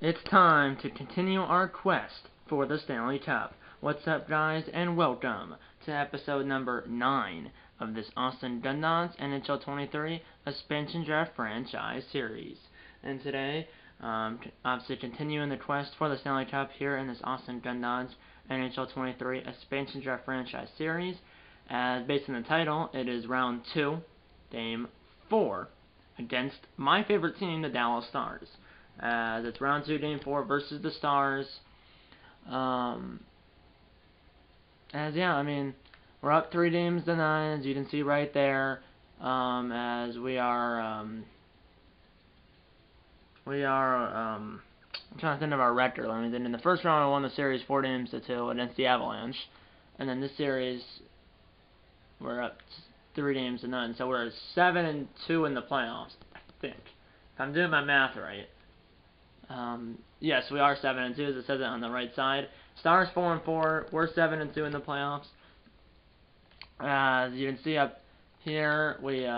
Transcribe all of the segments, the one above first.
It's time to continue our quest for the Stanley Cup. What's up, guys, and welcome to episode number 9 of this Austin Dundons NHL 23 Expansion Draft Franchise Series. And today, obviously continuing the quest for the Stanley Cup here in this Austin Dundons NHL 23 Expansion Draft Franchise Series. As based on the title, it is round 2, game 4, against my favorite team, the Dallas Stars. As it's round 2, game 4 versus the Stars. We're up 3 games to 9, as you can see right there. As we are, I'm trying to think of our record. In the first round, I won the series 4 games to 2 against the Avalanche, and then this series, we're up 3 games to 9. So we're 7-2 in the playoffs, I think. If I'm doing my math right. Yes, we are 7-2, as it says it on the right side. Stars 4-4. We're 7-2 in the playoffs. As you can see up here, we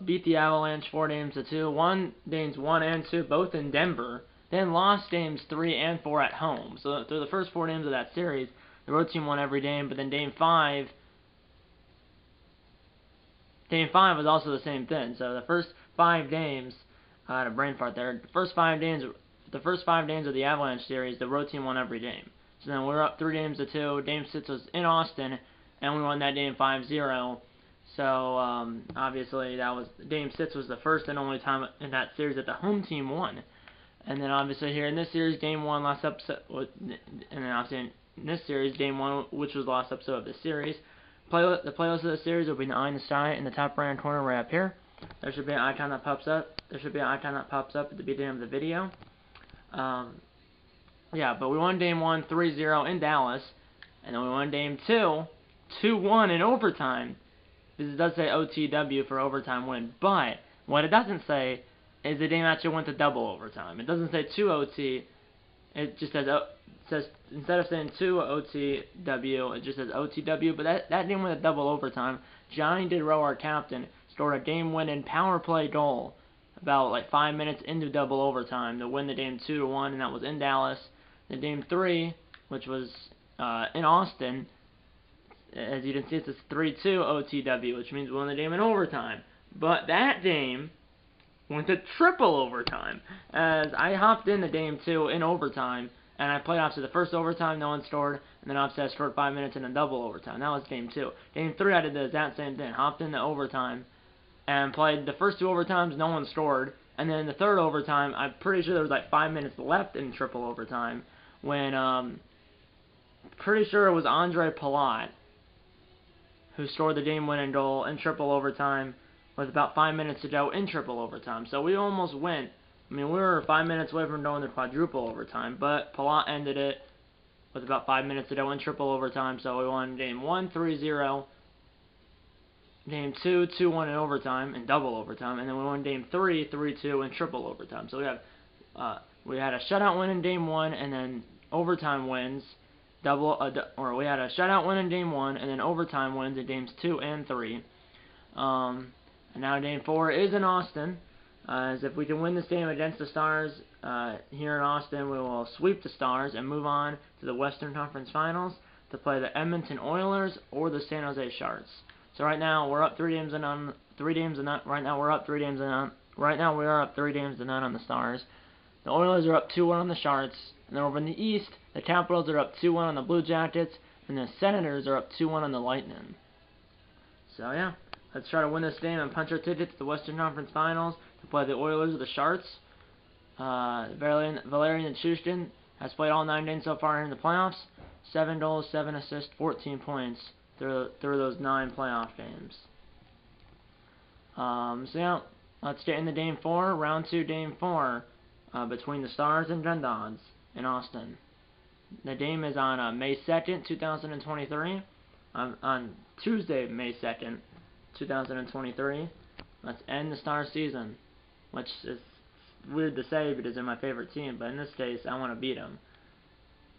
beat the Avalanche 4 games to 2. Won games 1 and 2, both in Denver. Then lost games 3 and 4 at home. So through the first 4 games of that series, the road team won every game. But then Game 5 was also the same thing. So the first 5 games. I had a brain fart there. The first 5 games of the Avalanche series, the road team won every game. So then we were up 3 games to 2. Game 6 was in Austin, and we won that game 5-0. So obviously that was Game 6 was the first and only time in that series that the home team won. And then obviously here in this series, Game 1 last episode, and then obviously in this series, Game 1, which was the last episode of the series. The playoffs of the series will be 9 to start in the top right-hand corner right up here. There should be an icon that pops up. At the beginning of the video. But we won Game 1 3-0 in Dallas, and then we won Game 2 2-1 in overtime. This does say OTW for overtime win, but what it doesn't say is the game actually went to double overtime. It doesn't say 2 OT. It just says instead of saying 2 OTW, it just says OTW. But that game went to double overtime. Johnny Didrow, our captain, scored a game-winning power play goal about 5 minutes into double overtime to win the game 2-1, and that was in Dallas. The Game 3, which was in Austin, as you can see, it's a 3-2 OTW, which means we won the game in overtime. But that game went to triple overtime, as I hopped into Game 2 in overtime, and I played after the first overtime, no one scored, and then after I scored 5 minutes in a double overtime. That was Game 2. Game 3, I did the exact same thing, hopped into overtime, and played the first 2 overtimes, no one scored. And then in the third overtime, I'm pretty sure there was 5 minutes left in triple overtime, when, pretty sure it was Andre Palat who scored the game-winning goal in triple overtime with about 5 minutes to go in triple overtime. So we almost went. We were 5 minutes away from going to quadruple overtime, but Palat ended it with about 5 minutes to go in triple overtime, so we won Game 1 3-0. Game 2, 2-1 in overtime, in double overtime, and then we won Game 3, 3-2 in triple overtime. So we had a shutout win in Game 1, and then overtime wins, we had a shutout win in Game 1, and then overtime wins in Games 2 and 3. And now Game 4 is in Austin, as if we can win this game against the Stars here in Austin, we will sweep the Stars and move on to the Western Conference Finals to play the Edmonton Oilers or the San Jose Sharks. So right now we're up 3 games to none. Right now we are up 3 games to none on the Stars. The Oilers are up 2-1 on the Sharks, and then over in the East, the Capitals are up 2-1 on the Blue Jackets, and the Senators are up 2-1 on the Lightning. So yeah, let's try to win this game and punch our ticket to the Western Conference Finals to play the Oilers or the Sharks. Valerian Nichushkin has played all 9 games so far in the playoffs. 7 goals, 7 assists, 14 points. Through those 9 playoff games. Let's get into Game 4, Round 2, Game 4, between the Stars and Dundons in Austin. The game is on May 2nd, 2023, on Tuesday, May 2nd, 2023. Let's end the Stars season, which is weird to say because they're my favorite team, but in this case, I want to beat them.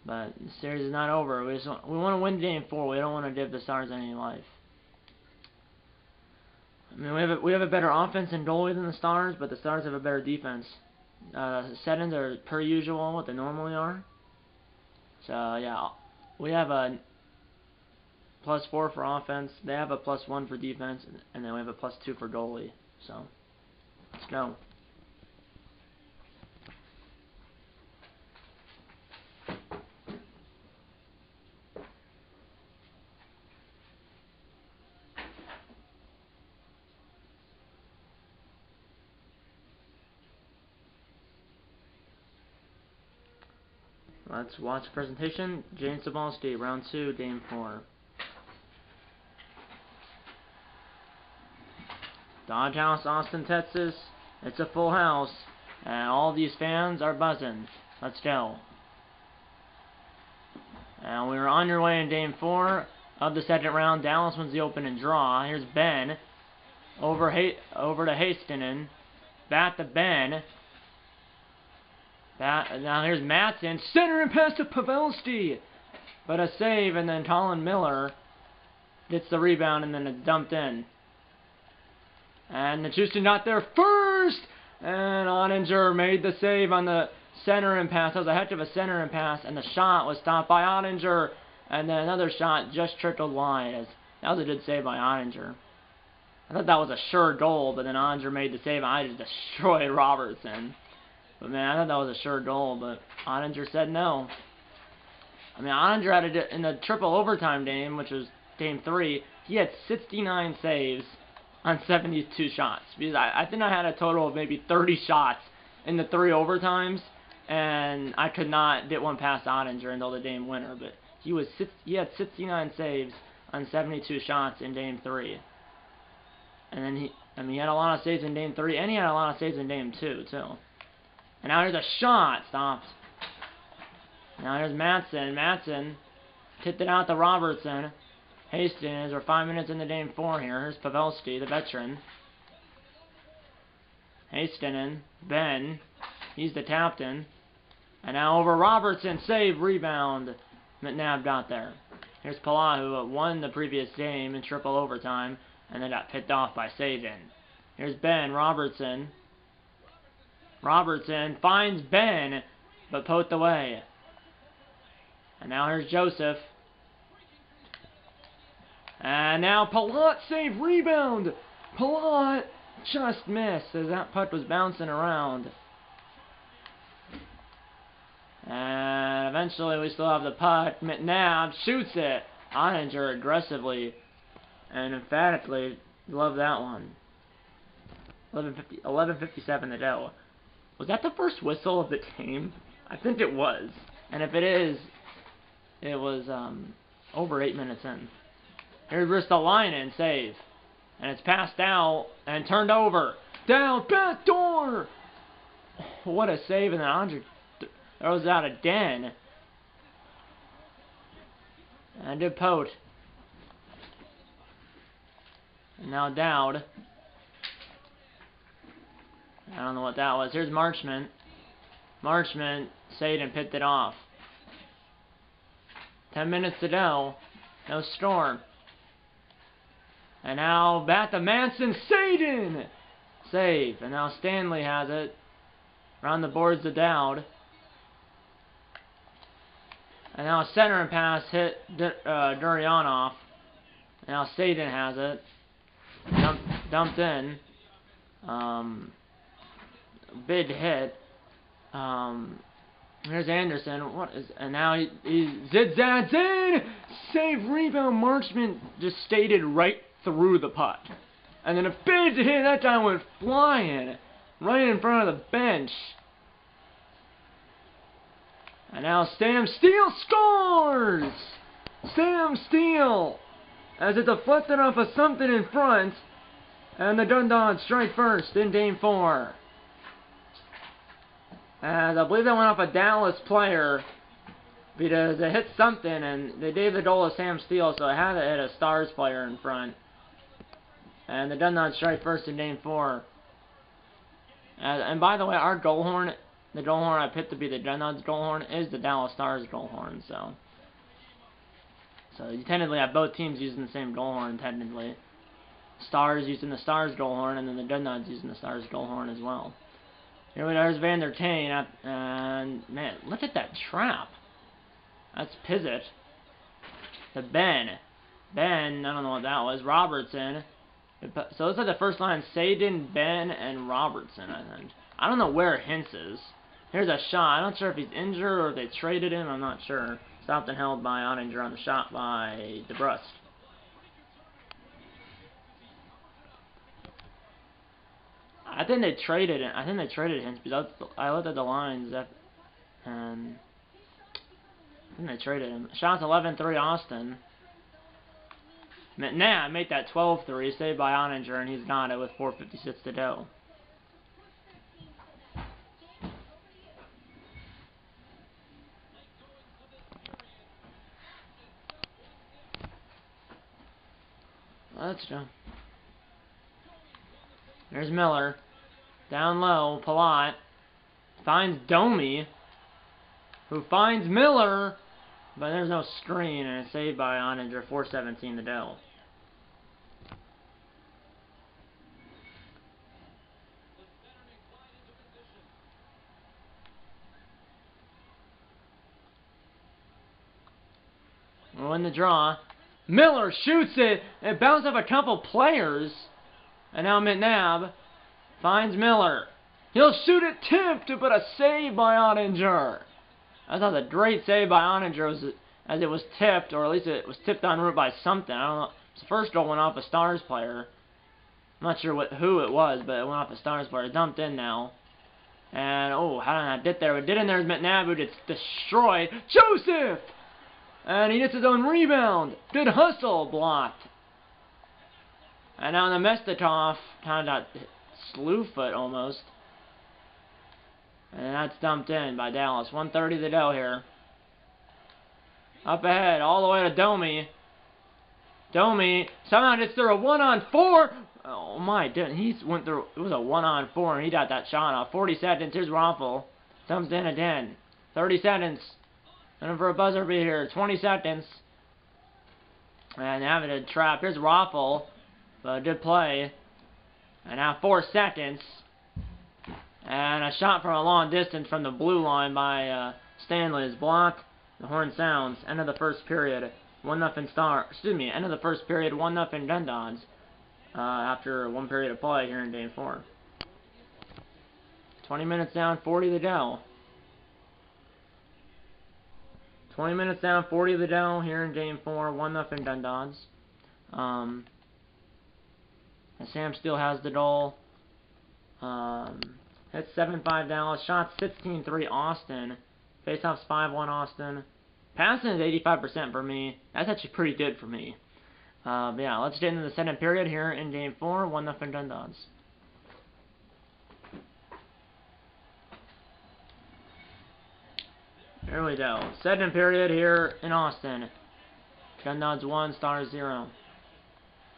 But the series is not over. We want to win Game 4. We don't want to give the Stars any life. We have a better offense and goalie than the Stars, but the Stars have a better defense. Settings are per usual what they normally are. So yeah, we have a +4 for offense. They have a +1 for defense, and then we have a +2 for goalie. So let's go. Let's watch the presentation. James Cebulski, round 2, game 4. Dodge House, Austin, Texas. It's a full house, and all these fans are buzzing. Let's go. And we're on your way in game 4 of the second round. Dallas wins the open and draw. Here's Ben. Over to Hastinen. Bat to Ben. Now here's Matson. Center and pass to Pavelski. But a save, and then Colin Miller gets the rebound, and then it's dumped in. And Nichushkin got there first. And Ottinger made the save on the center and pass. That was a heck of a center and pass, and the shot was stopped by Ottinger. And then another shot just trickled wide. That was a good save by Ottinger. I thought that was a sure goal, but then Ottinger made the save, and I just destroyed Robertson. But man, I thought that was a sure goal, but Ottinger said no. I mean, Ottinger had in the triple overtime game, which was game 3, he had 69 saves on 72 shots. Because I think I had a total of maybe 30 shots in the 3 overtimes, and I could not get one past Ottinger until the game winner. But he had 69 saves on 72 shots in game 3. And then he had a lot of saves in game 3, and he had a lot of saves in game 2 too. And now here's a shot. Stopped. Now here's Matson. Matson tipped it out to Robertson. Hastings. We're 5 minutes into game 4 here. Here's Pavelski, the veteran. Hastings. Ben. He's the captain. And now over Robertson. Save. Rebound. McNabb got there. Here's Palat, who won the previous game in triple overtime, and then got picked off by Sagan. Here's Ben. Robertson. Robertson finds Ben, but poked away. And now here's Joseph. And now Palat save, rebound. Palat just missed as that puck was bouncing around. And eventually we still have the puck. McNabb shoots it. Ottinger aggressively and emphatically love that one. 11:57 to go. Was that the first whistle of the game? I think it was. And if it is, it was over 8 minutes in. Here's Ristolainen, save. And it's passed out and turned over. Down, back door! What a save, and then Andre throws out a den. And did pote. And now Dowd. I don't know what that was. Here's Marchment. Marchment saved and picked it off. 10 minutes to go. No storm. And now back to Manson. Saden! Save. And now Stanley has it. Around the boards to Dowd. And now center and pass hit Duryanov. Now Saden has it. Dumped in. Big hit. Here's Anderson. And now he zigzags in. Save, rebound. Marchment just skated right through the puck. And then a big hit. That guy went flying right in front of the bench. And now Sam Steele scores. Sam Steele, as it deflected off of something in front. And the Dundons strike first in game 4. And I believe that went off a Dallas player because it hit something, and they gave the goal to Sam Steele, so it had to hit a Stars player in front. And the Dundons strike first in game 4. And by the way, our goal horn, the goal horn I picked to be the Dundons goal horn, is the Dallas Stars goal horn. So you technically have both teams using the same goal horn, technically. Stars using the Stars goal horn, and then the Dundons using the Stars goal horn as well. Here there's Van der Tain, and man, look at that trap. That's Pizit. To Ben. Ben, I don't know what that was. Robertson. So looks like the first line, Sadin, Ben, and Robertson, I think. I don't know where Hintz is. Here's a shot. I'm not sure if he's injured or if they traded him. I'm not sure. Stopped and held by Oninger on the shot by DeBrusque. I think they traded him. I think they traded him because I looked at the lines and I think they traded him. Shots 11-3 Austin. Nah, make that 12-3, saved by Oninger, and he's got it with 4:56 to go. Let's go. There's Miller. Down low, Palat finds Domi, who finds Miller, but there's no screen, and it's saved by Oninger, 4:17 to go. We'll win the draw. Miller shoots it, it bounced off a couple players, and now McNabb finds Miller. He'll shoot it tipped, but a save by Oninger. I thought the great save by Oninger was as it was tipped, or at least it was tipped en route by something. I don't know. The first goal went off a Stars player. I'm not sure who it was, but it went off a Stars player. Dumped in now. And, oh, how did I get there? But did in there is McNabb, who gets destroyed. Joseph! And he gets his own rebound. Good hustle, blocked. And now Nemestikov kind of got slew foot almost. And that's dumped in by Dallas. 1:30 to go here. Up ahead, all the way to Domi. Domi somehow gets through a 1-on-4. Oh my goodness, he went through. It was a 1-on-4, and he got that shot off. 40 seconds. Here's Raffle. Dumped in again. 30 seconds. And for a buzzer beat here. 20 seconds. And having a trap. Here's Raffle. But a good play. And now 4 seconds. And a shot from a long distance from the blue line by Stanley is blocked. The horn sounds. End of the first period. 1-0 Star. Excuse me. End of the first period. 1-0 Gun-Dogs. After one period of play here in Game 4. 20 minutes down. 40 to go. 20 minutes down. 40 to go here in Game 4. 1-0 Gun-Dogs. And Sam still has the goal. Hits 7-5 Dallas. Shots 16-3 Austin. Faceoffs 5-1 Austin. Passing is 85% for me. That's actually pretty good for me. But yeah, let's get into the second period here in Game 4. 1-0 Gun-Dogs. Here we go. Second period here in Austin. Gun-Dogs 1, Stars 0.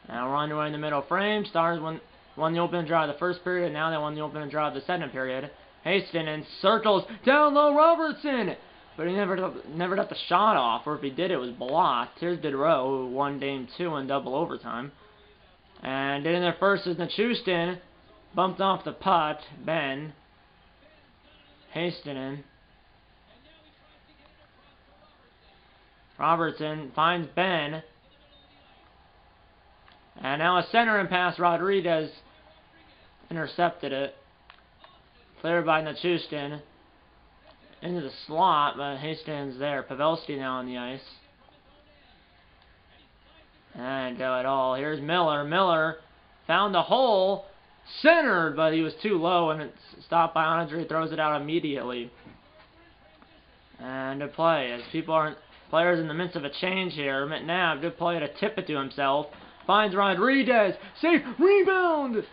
Now we're on the way in the middle frame. Stars won the opening draw of the first period. Now they won the opening draw of the second period. Hastings circles down low Robertson, but he never got the shot off, or if he did, it was blocked. Here's Diderot, who won Game 2 in double overtime. And in there first is Nichushkin. Bumped off the putt. Ben. Hastings. Robertson finds Ben. And now a centering pass. Rodriguez intercepted it. Cleared by Nichushkin. Into the slot, but Hastings there. Pavelski now on the ice. And go at all. Here's Miller. Miller found the hole. Centered, but he was too low, and it's stopped by Oninger. He throws it out immediately. And to play, as players in the midst of a change here. McNabb, good play to tip it to himself. Finds Rodriguez. Safe rebound.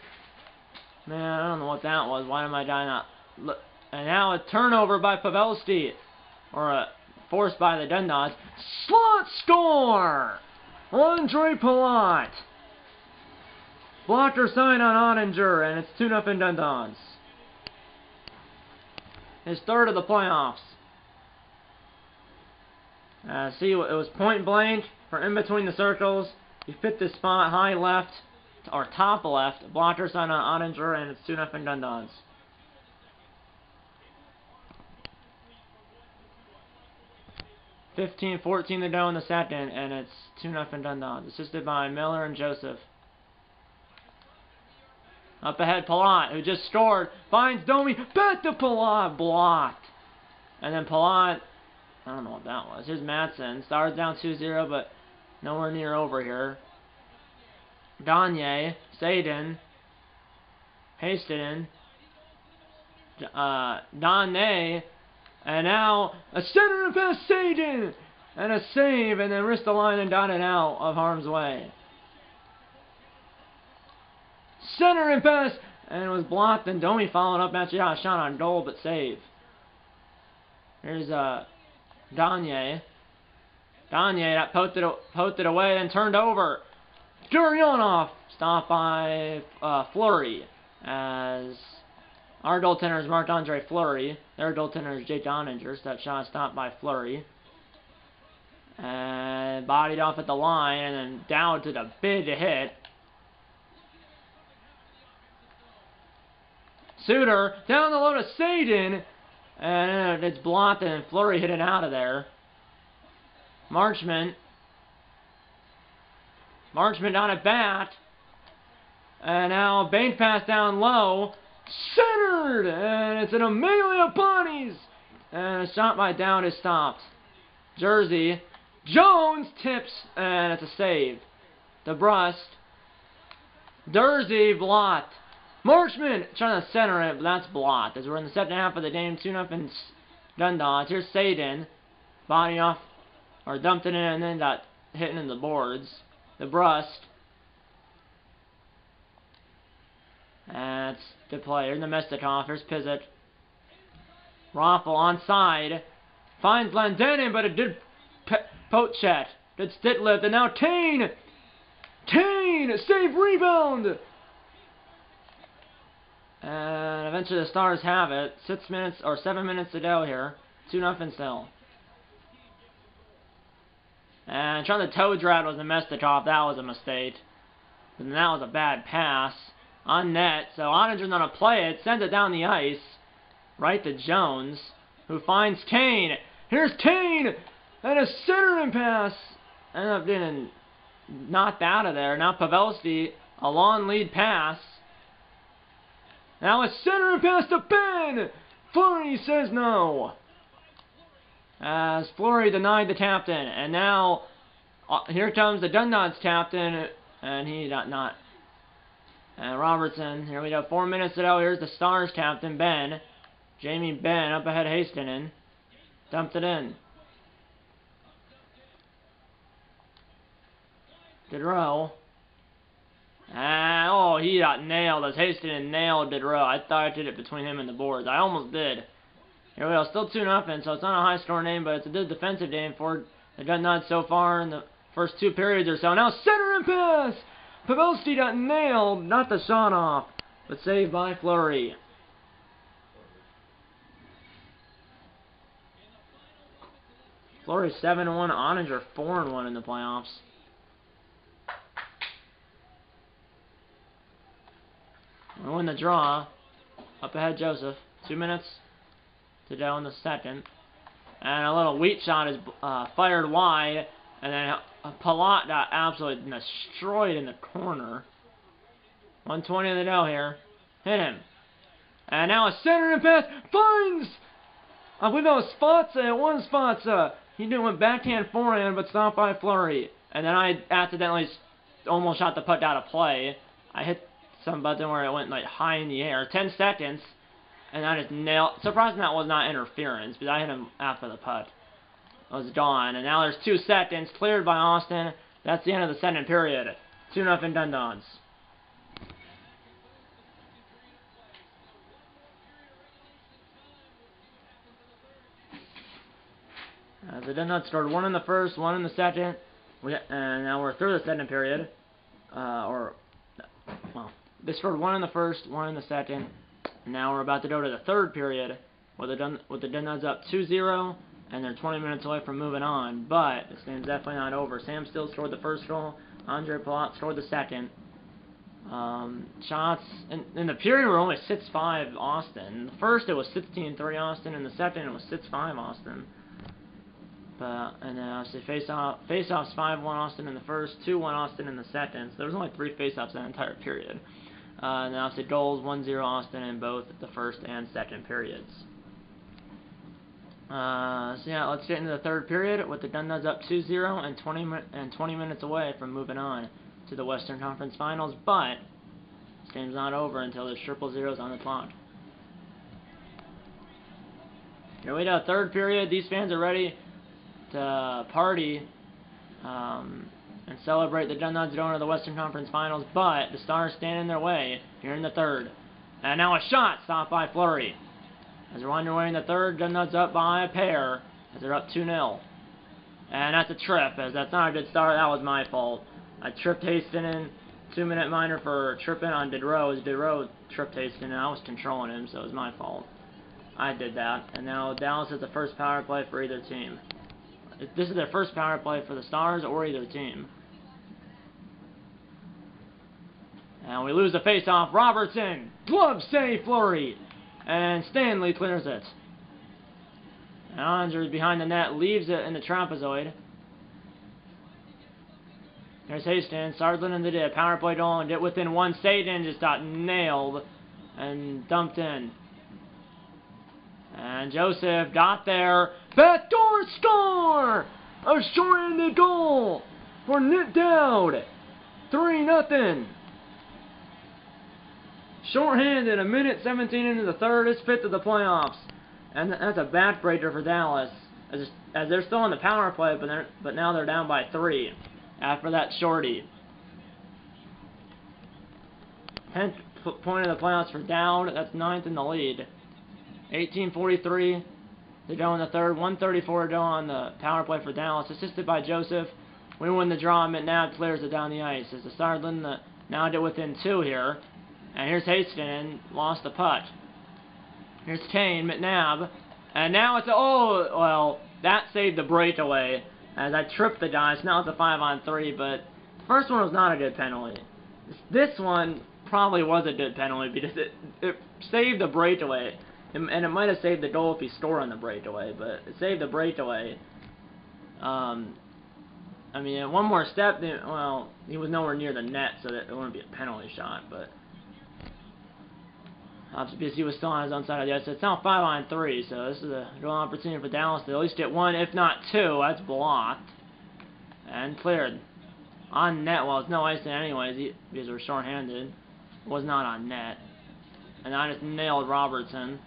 Man, I don't know what that was. Why am I not? Look. And now a turnover by Pavelski. Or a forced by the Gun-Dogs. Slot score! Andre Palat. Blocker sign on Oninger, and it's 2-0 Gun-Dogs. His third of the playoffs. See, it was point blank for in between the circles. He fit this spot, high left, or top left. Blocker sign on Oninger, and it's 2-0 Gun-Dogs. 15-14 to go in the second, and it's 2-0 Dundee. Assisted by Miller and Joseph. Up ahead, Palat, who just scored, finds Domi, back to Palat, blocked. And then Palat, I don't know what that was. Here's Madsen, Stars down 2-0, but nowhere near over here. Gagne, Sadin, Hastinen, Gagne, and now a center and pass, Sadin, and a save, and then wrist the line and got it out of harm's way. Center and pass, and it was blocked, and Domi followed up after he got a shot on goal, but save. Here's Gagne. Gagne that poked it away and turned over. Gurionov stopped by Fleury, as our goaltender is Marc-Andre Fleury. Their goaltender is Jake Oninger, so that shot stopped by Fleury. And bodied off at the line, and then down to the bid to hit. Suter down the low to Sadin, and it's blocked, and Fleury hit it out of there. Marchment on a bat, and now bank pass down low, centered, and it's an Amelia Bonnies, and a shot by Dowd is stopped. Jersey, Jones tips, and it's a save. DeBrust, Jersey blocked. Marchment trying to center it, but that's blocked. As we're in the second half of the game, 2-0 Dundee. Here's Sadin, body off, or dumped it in, and then got hitting in the boards. DeBrust. That's the play. Here's Nemestikov. Here's Pizzet. Raffle onside. Finds Glendening, but it did Pochet. Good stick lift, and now Kane! Kane! Save rebound! And eventually the Stars have it. 7 minutes to go here. 2-0 still. And trying to toe drag was Nemestikov. That was a mistake. And that was a bad pass. On net. So Oninger's gonna play it. Sends it down the ice. Right to Jones. Who finds Kane. Here's Kane! And a centering pass. Ended up getting knocked out of there. Now Pavelski. A long lead pass. Now a center and pass to Ben! Fleury says no. As Fleury denied the captain. And now, here comes the Dundee's captain. And he got not. And Robertson, here we go. 4 minutes to go. Here's the Stars captain, Ben. Jamie Benn up ahead, Hastinen. Dumped it in. Gaudreau. Oh, he got nailed as Hastinen nailed Gaudreau. I thought I did it between him and the boards. I almost did. Here we go. Still 2-0, so it's not a high-score game, but it's a good defensive game for the Dundees so far in the first 2 periods or so. Now center and pass! Pavelski got nailed. Not the shot off, but saved by Fleury. Fleury 7-1. Oninger 4-1 in the playoffs. We win the draw. Up ahead, Joseph. 2 minutes to go in the second. And a little wheat shot is fired wide. And then Palat got absolutely destroyed in the corner. 120 to go here. Hit him. And now a center and pass. Finds! I believe that was Spatza. It was Spatza. He went backhand forehand, but stopped by Fleury. And then I accidentally almost shot the puck out of play. I hit some button where it went like high in the air. 10 seconds. And I just nailed. Surprising that was not interference, because I hit him after the puck was gone. And now there's 2 seconds. Cleared by Austin. That's the end of the second period. 2-0 Dundees. The Dundees scored 1 in the first, 1 in the second. And now we're through the second period. Well, they scored 1 in the first, 1 in the second. Now we're about to go to the third period with the Dundees up 2-0, and they're 20 minutes away from moving on. But this game's definitely not over. Sam Still scored the first goal. Andre Palat scored the second. Shots in the period were only 6-5 Austin. In the first it was 16-3 Austin. In the second it was 6-5 Austin. And then obviously face-offs 5-1 Austin in the first, 2-1 Austin in the second. So there was only 3 face-offs in that entire period. And then obviously goals 1-0 Austin in both the first and second periods. So yeah, let's get into the third period with the Dun Duns up 2-0 and 20 minutes away from moving on to the Western Conference Finals. But this game's not over until there's triple zeros on the clock. Here we go, third period. These fans are ready to party and celebrate the Dun Duns going to the Western Conference Finals, but the Stars stand in their way here in the third. And now a shot stopped by Fleury. As we're underway in the third, Dun Duns up by a pair as they're up 2-0. And that's a trip, as that's not a good start. That was my fault. I tripped Hastinen, 2-minute minor for tripping on Diderot. As Diderot tripped Hastinen, I was controlling him, so it was my fault. I did that. And now Dallas has the first power play for either team. This is their first power play for the Stars or either team. And we lose the face-off. Robertson! Glove save, Fleury! And Stanley clears it. And Andrews behind the net leaves it in the trapezoid. There's Hastings. Sardlin did a power play goal and did within one. Sagan just got nailed and dumped in. And Joseph got there. Backdoor score! A short-handed goal for Nick Dowd. 3-0. Short-handed, a minute 17 into the third. It's fit to the playoffs. And that's a backbreaker for Dallas. As they're still on the power play, but now they're down by 3 after that shorty. 10th point of the playoffs for Dowd. That's 9th in the lead. 18:43 to go in the third. 1:34 to go on the power play for Dallas. Assisted by Joseph. We win the draw. McNabb clears it down the ice. As the Sardlin now get within 2 here. And here's Hastings. Lost the puck. Here's Kane. McNabb. And now it's well, that saved the breakaway. As I tripped the guy. So now it's a 5-on-3. But the first one was not a good penalty. This one probably was a good penalty because it saved the breakaway. And it might have saved the goal if he scored on the breakaway, but it saved the breakaway. I mean, one more step, well, he was nowhere near the net, so that it wouldn't be a penalty shot, but obviously because he was still on his own side of the ice. So it's now 5-on-3, so this is a real opportunity for Dallas to at least get 1, if not 2. That's blocked. And cleared. On net, well, it's no icing anyways, because we're short-handed. It was not on net. And I just nailed Robertson.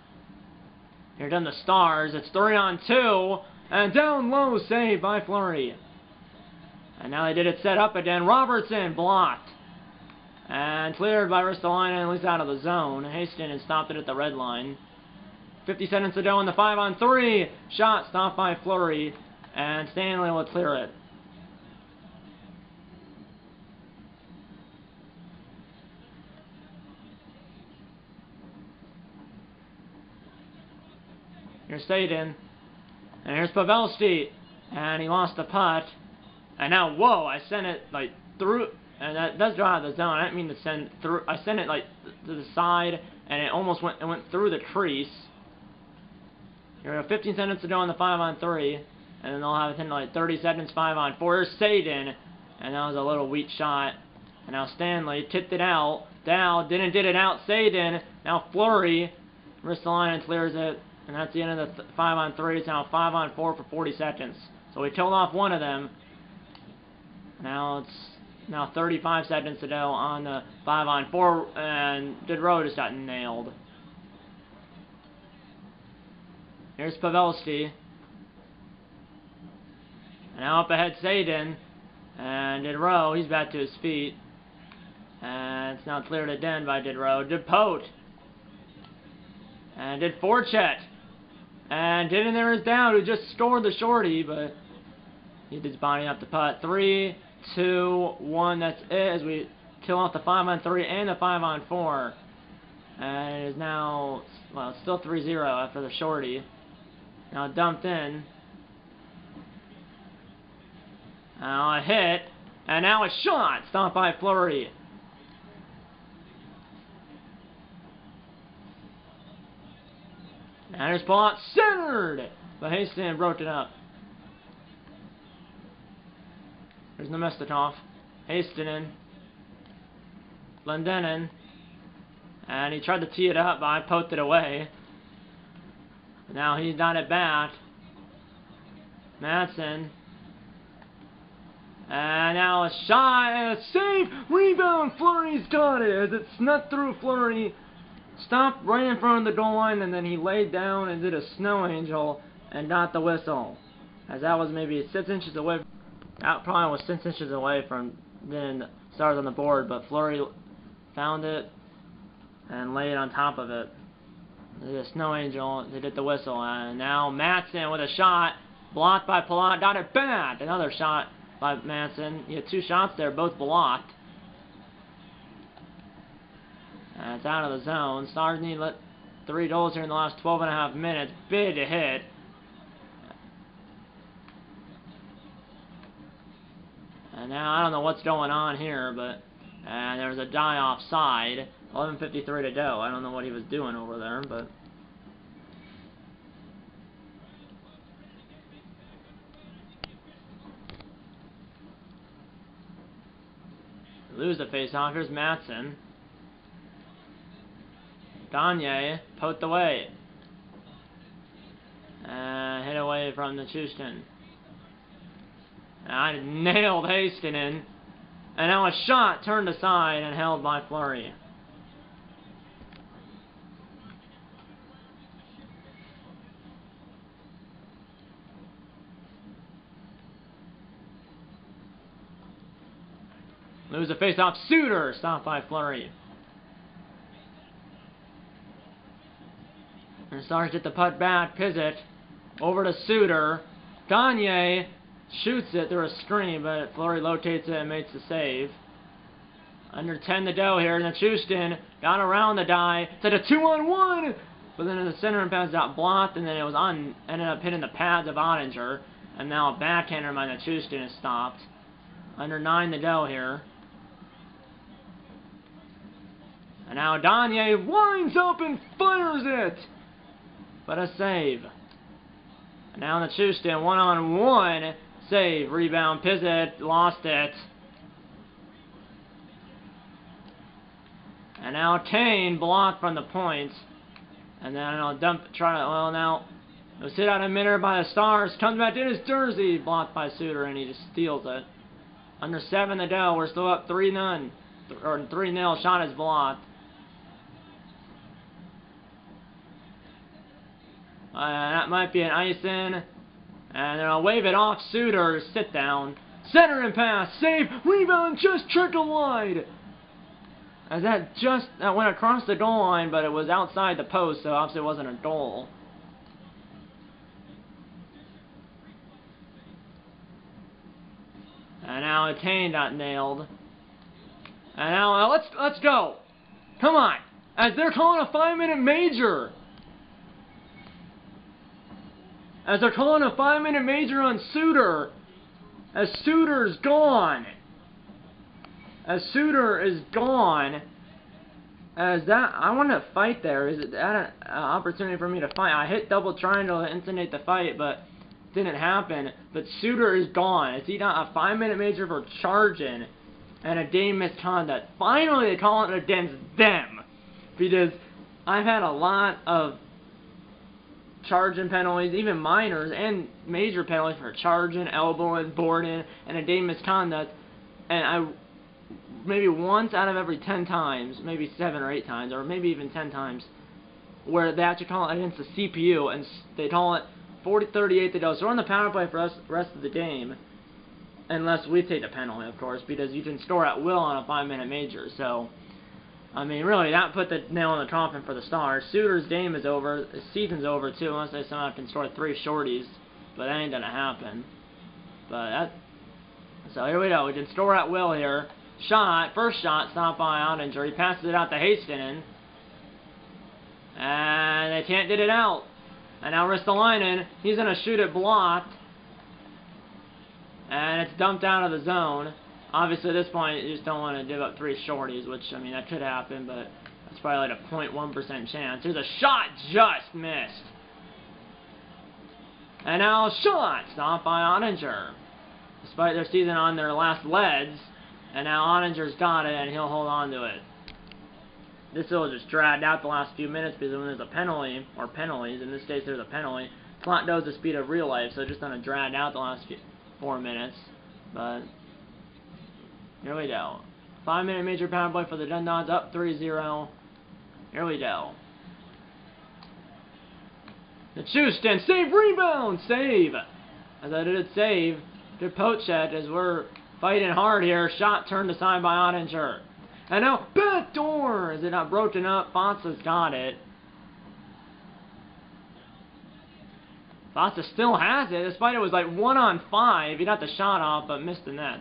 Here done the Stars. It's 3-on-2. And down low save by Fleury. And now they did it set up again. Robertson blocked. And cleared by Ristolainen, at least out of the zone. Hastings stopped it at the red line. 50 seconds to go in the 5-on-3. Shot stopped by Fleury. And Stanley will clear it. Here's Sagan. And here's Pavelski. And he lost the puck. And now, whoa, I sent it, like, through. And that does go out of the zone. I didn't mean to send through. I sent it, like, to the side. And it almost went through the crease. Here we go, 15 seconds to go on the 5-on-3. And then they'll have it in, like, 30 seconds, 5-on-4. Here's Sagan. And that was a little weak shot. And now Stanley tipped it out. Dow didn't get it out. Sagan. Now Fleury. Ristolainen clears it. And that's the end of the 5-on-3. It's now 5-on-4 for 40 seconds. So we killed off one of them. Now it's 35 seconds to go on the 5-on-4. And Diderot just got nailed. Here's Pavelski. And now up ahead Sagan. And Diderot, he's back to his feet. And it's now cleared again by Diderot. Did Pote. And did Forchet. And in there is Dowd, who just scored the shorty, but he did body up the putt. 3, 2, 1, that's it, as we kill off the 5-on-3 and the 5-on-4. And it is now, well, it's still 3-0 after the shorty. Now dumped in. Now a hit. And now a shot, stopped by Fleury. And here's Paul centered, but Hastings broke it up. There's Nemestnikov. Hastinen. Glendening. And he tried to tee it up, but I poked it away. Now he's not at bat. Madsen. And now a shot and a save! Rebound! Fleury's got it as it snuck through Fleury. Stopped right in front of the goal line, and then he laid down and did a snow angel and got the whistle. As that was maybe 6 inches away. That probably was 6 inches away from being stars on the board, but Fleury found it and laid on top of it. They did a snow angel, they did the whistle, and now Madsen with a shot, blocked by Palat, got it back. Another shot by Madsen. He had 2 shots there, both blocked. And it's out of the zone. Stars need 3 goals here in the last 12.5 minutes. Big to hit. And now I don't know what's going on here, but there's a die offside. 11:53 to go. I don't know what he was doing over there, but lose the faceoff. Here's Madsen. Gagne poked away. Hit away from the Chustin. I nailed Hastinen. And now a shot turned aside and held by Fleury. Lose the face-off. Suter stopped by Fleury. And Stars get the putt back. Pizzit over to Suter. Gagne shoots it through a screen, but Fleury locates it and makes the save. Under 10 to go here, and the Chustin got around the die to the 2-on-1, but then the center and pass got blocked, and then it was ended up hitting the pads of Ottinger, and now a backhander by the Chustin is stopped. Under 9 to go here. And now Gagne winds up and fires it, but a save. And now the Chustin 1-on-1 save, rebound, Pizzit lost it. And now Kane blocked from the point. And then I'll now it was hit out of midair by the Stars. Comes back in his jersey, blocked by Suter, and he just steals it. Under 7 to go, we're still up 3-0. Or 3-0, shot is blocked. That might be an icing. And then I'll wave it off. Suter, sit down. Center and pass, save, rebound, just trickle wide. As that went across the goal line, but it was outside the post, so obviously it wasn't a goal. And now Kane got nailed. And now let's go. Come on. As they're calling a 5-minute major. As they're calling a 5-minute major on Suter. As Suter's gone. As Suter is gone. As that, I want to fight there. Is it that an opportunity for me to fight? I hit double triangle to instigate the fight, but didn't happen. But Suter is gone. Is he not a 5-minute major for charging and a game misconduct? Finally, they call it against them, because I've had a lot of charging penalties, even minors and major penalties for charging, elbowing, boarding, and a game misconduct, and maybe once out of every 10 times, maybe 7 or 8 times, or maybe even 10 times, where they actually call it against the CPU, and they call it 40-38 to go. So we're on the power play for the rest of the game, unless we take the penalty, of course, because you can score at will on a 5-minute major. So, I mean, really, that put the nail in the coffin for the Stars. Suter's game is over. His season's over, too, unless they somehow can score 3 shorties, but that ain't going to happen. So here we go. We can score at will here. First shot, stopped by Ottinger. He passes it out to Hastinen. And they can't get it out. And now Ristolainen, he's going to shoot it blocked. And it's dumped out of the zone. Obviously, at this point, you just don't want to give up 3 shorties, which, I mean, that could happen, but that's probably like a 0.1% chance. Here's a shot, just missed. And now a shot, stopped by Ottinger. despite their season on their last legs. And now Ottinger's got it, and he'll hold on to it. This will just dragged out the last few minutes because when there's a penalty, or penalties, in this case there's a penalty, clock knows the speed of real life, so it's just going to drag out the last 4 minutes. But here we go. 5-minute major power play for the Dundons, up 3-0. Here we go. The Houston, save, rebound, save. As I did save, good poach check as we're fighting hard here. Shot turned aside by Ottinger. And now backdoor. Is it not broken up? Fonsa's got it. Fonsa still has it, despite it was like 1-on-5. He got the shot off, but missed the net.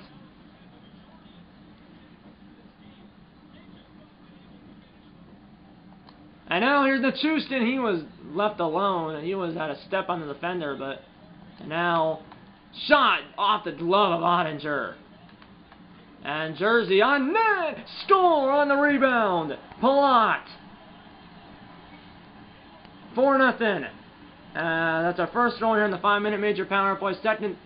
And now here's the Houston. He was left alone. He was had a step on the defender, but now shot off the glove of Ottinger. And Jersey on net! Score on the rebound! Palat! 4-0. That's our first goal here in the 5-minute major power play. Second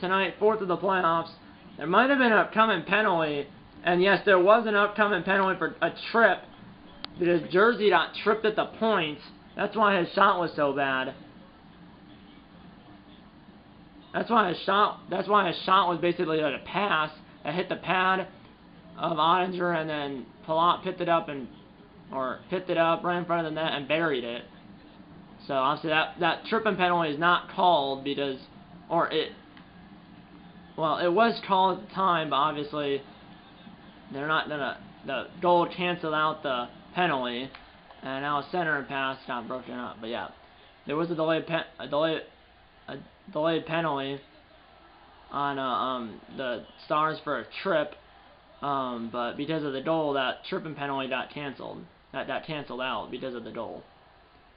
tonight, fourth of the playoffs. There might have been an upcoming penalty. And yes, there was an upcoming penalty for a trip. Because Jersey got tripped at the point. That's why his shot was so bad. That's why his shot was basically like a pass. That hit the pad of Ottinger, and then Palat picked it up right in front of the net and buried it. So obviously that tripping penalty is not called because, it was called at the time, but obviously they're not gonna, the goal canceled out the penalty, and now a center and pass got broken up. But yeah, there was a delayed penalty on the Stars for a trip, but because of the goal, that tripping penalty got canceled. That got canceled out because of the goal.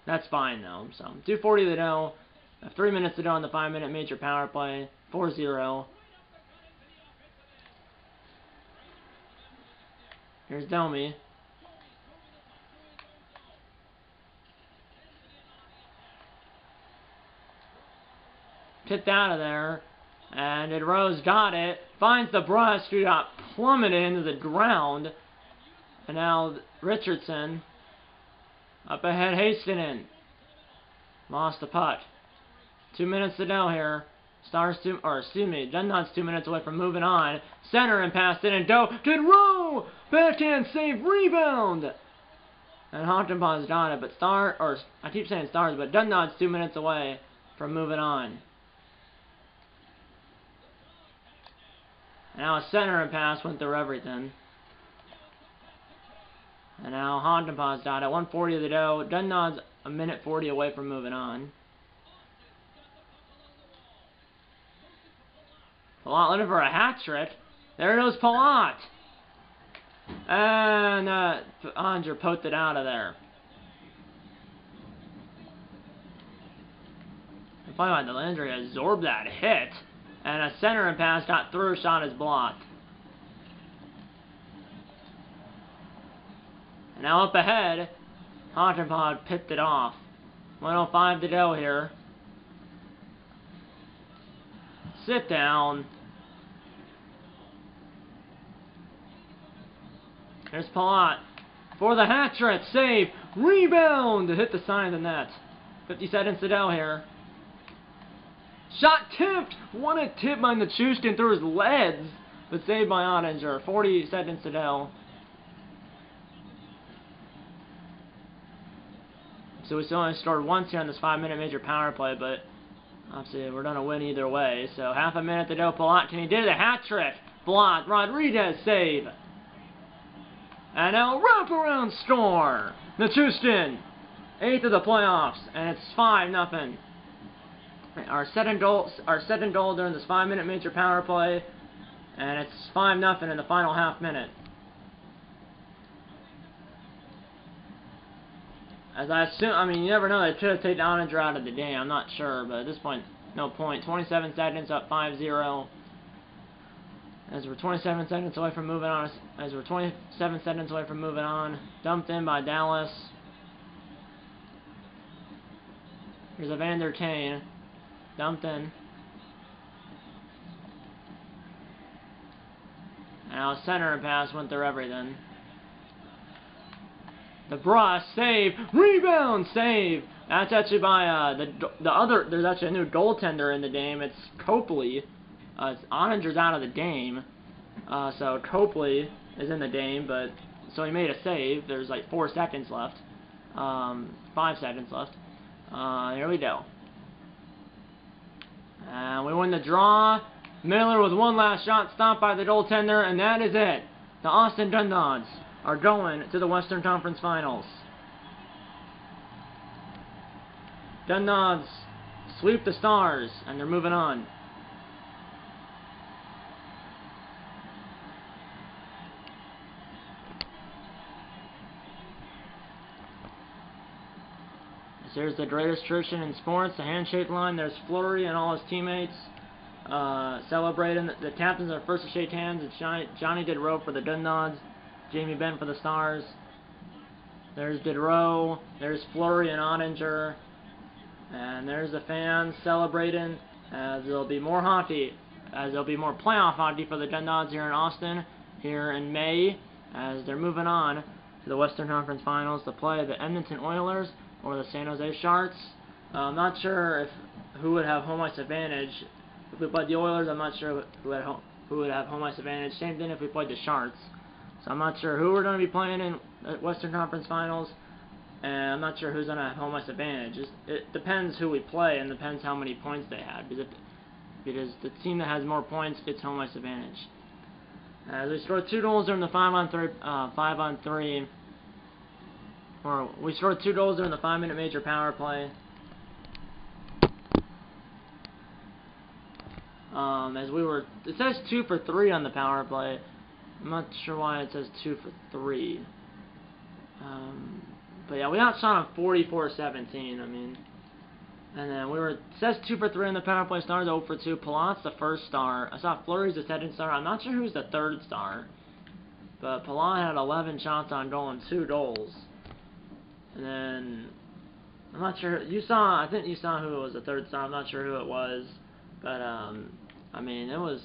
That's fine though. So 2:40 to go, 3 minutes to go on the 5-minute major power play. 4-0. Here's Domi. Tipped out of there. And Rose got it, finds the brush, who got plummeted into the ground. And now Richardson, up ahead, Hastinen. Lost the puck. 2 minutes to go here. Dundon's 2 minutes away from moving on. Center and pass in and go. Good row! Backhand save, rebound! And Hauntenpaugh's got it, but I keep saying Stars, but Dundon's 2 minutes away from moving on. Now a center and pass went through everything. And now Hauntenpaugh's got it. 1:40 to go. Dundon's a minute 40 away from moving on. Palat looking for a hat trick. There goes Palat. And Andre poked it out of there. I find out Delandry absorbed that hit. And a center and pass got through, shot is blocked. And now up ahead, Hauntenpaugh picked it off. 1:05 to go here. Sit down. There's Palat for the hat trick, save, rebound to hit the side of the net. 50 seconds to go here. Shot tipped! What a tip by Nichushkin through his legs, but saved by Ottinger. 40 seconds to go. So we still only scored once here on this 5-minute major power play, but obviously we're going to win either way. So half a minute to go. Palat, can he do the hat trick? Blocked. Rodriguez save. And now wraparound score. Nichushkin, 8th of the playoffs, and it's 5-0. Our second goal during this 5-minute major power play, and it's 5-0 in the final half minute. As I assume, you never know, they could have taken Ottinger out of the game, I'm not sure, but at this point, no point. 27 seconds, up 5-0. As we're 27 seconds away from moving on, dumped in by Dallas. Here's Evander Kane. Dumped in. Now center pass went through everything. The brush, save, rebound, save. That's actually by the other. There's actually a new goaltender in the game. It's Copley. Oninger's out of the game, so Copley is in the game. But so he made a save. There's like 4 seconds left, 5 seconds left. Here we go. And we win the draw. Miller with one last shot stopped by the goaltender, and that is it. The Austin Dunnods are going to the Western Conference Finals. Dunnods sweep the Stars, and they're moving on. Here's the greatest tradition in sports, the handshake line. There's Fleury and all his teammates celebrating. The captains are first to shake hands. It's Johnny Diderot for the Dunnods, Jamie Benn for the Stars. There's Diderot. There's Fleury and Oninger. And there's the fans celebrating as there'll be more hockey, as there'll be more playoff hockey for the Dunnods here in Austin here in May, as they're moving on to the Western Conference Finals to play the Edmonton Oilers or the San Jose Sharks. I'm not sure who would have home ice advantage. If we played the Oilers, I'm not sure who would have home ice advantage. Same thing if we played the Sharks. So I'm not sure who we're going to be playing in the Western Conference Finals, and I'm not sure who's going to have home ice advantage. It depends who we play and depends how many points they had. Because the team that has more points gets home ice advantage. As we scored 2 goals during the 5-on-3. Or we scored 2 goals during the 5-minute major power play. It says 2 for 3 on the power play. I'm not sure why it says 2 for 3. But yeah, we outshot them 44-17. I mean, and then it says 2 for 3 on the power play. Stars 0 for 2. Palat's the first star. I saw Fleury's the second star. I'm not sure who's the third star. But Palat had 11 shots on goal and 2 goals. And then I'm not sure. I think you saw who was the third star. I'm not sure who it was. But I mean, that was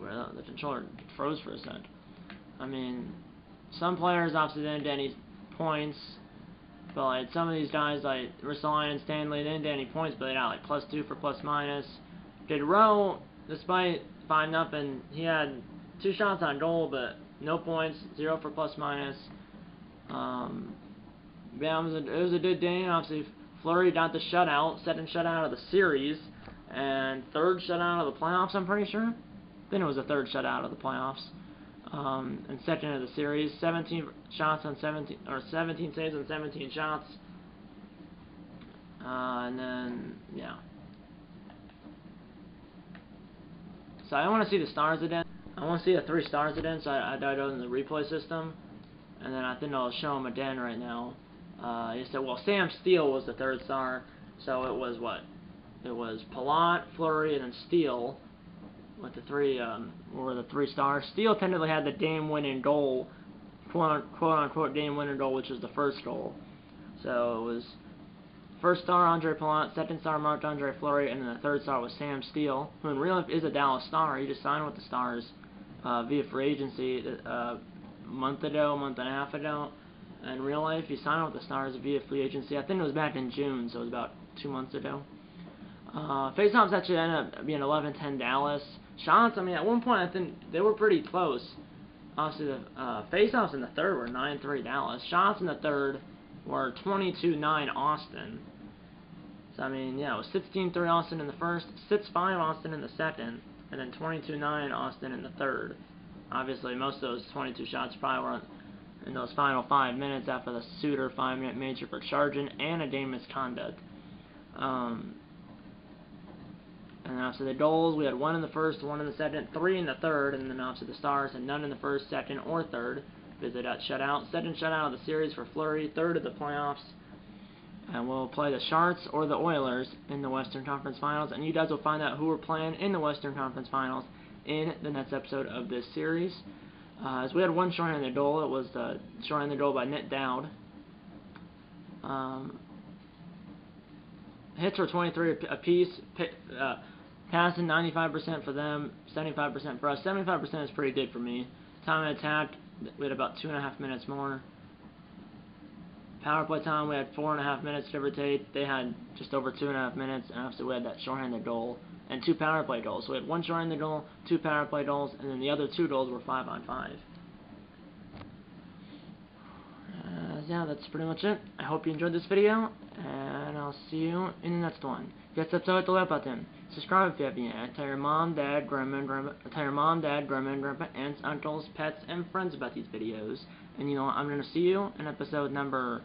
weird. The controller froze for a sec. I mean, some players obviously didn't get any points, but like some of these guys like Ristolainen and Stanley didn't get any points, but they got like +2 for +/-. Diderot, despite 5-0, he had 2 shots on goal, but no points, 0 for +/-. Yeah, it was a good game. Obviously, Fleury got the shutout, second shutout of the series, and third shutout of the playoffs, I'm pretty sure. Then it was the third shutout of the playoffs. And second of the series, 17 shots on 17 saves on 17 shots. And then yeah. So I want to see the Stars again. I want to see the 3 Stars again. So I dialed in the replay system, and then I think I'll show them again right now. He said, well, Sam Steele was the third star, so it was what? It was Palat, Fleury, and then Steele. With the 3 were the 3 stars. Steele technically had the game-winning goal, quote-unquote game-winning goal, which was the first goal. So it was first star Andre Palat, second star Marc-Andre Fleury, and then the third star was Sam Steele, who in real life is a Dallas Star. He just signed with the Stars via free agency a month and a half ago. In real life, he signed with the Stars via free agency. I think it was back in June, so it was about 2 months ago. Faceoffs actually ended up being 11-10 Dallas. Shots, I mean, at one point I think they were pretty close. Obviously, the faceoffs in the third were 9-3 Dallas. Shots in the third were 22-9 Austin. So, I mean, yeah, it was 16-3 Austin in the first, 6-5 Austin in the second, and then 22-9 Austin in the third. Obviously, most of those 22 shots probably were in those final 5 minutes after the Suter 5-minute major for charging and a game misconduct. And then after the goals, we had 1 in the first, 1 in the second, 3 in the third, and then after the Stars had none in the first, second, or third, because they got shut out. Second shutout of the series for Fleury, third of the playoffs. And we'll play the Sharks or the Oilers in the Western Conference Finals, and you guys will find out who we're playing in the Western Conference Finals in the next episode of this series. As we had 1 shorthanded goal, it was the shorthanded goal by Nick Dowd. Hits were 23 apiece. Passing 95% for them, 75% for us. 75% is pretty good for me. Time attack, we had about 2.5 minutes more. Power play time, we had 4.5 minutes to rotate. They had just over 2.5 minutes, and obviously we had that shorthanded goal and 2 power play goals. So we had 1 shorthanded goal, 2 power play goals, and then the other 2 goals were 5-on-5. Yeah, that's pretty much it. I hope you enjoyed this video, and I'll see you in the next one. Get subscribe to the like button. Subscribe if you haven't yet. Tell your mom, dad, grandma, aunts, uncles, pets, and friends about these videos. And you know what? I'm gonna see you in episode number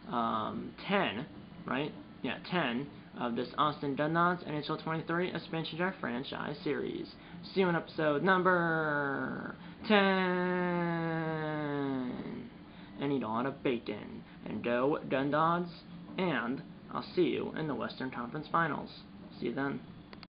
10, right? Yeah, 10 of this Austin Dundas NHL 23 Expansion Draft Franchise Series. See you in episode number 10. And eat a lot of bacon and dough, Dundas, and I'll see you in the Western Conference Finals. See you then.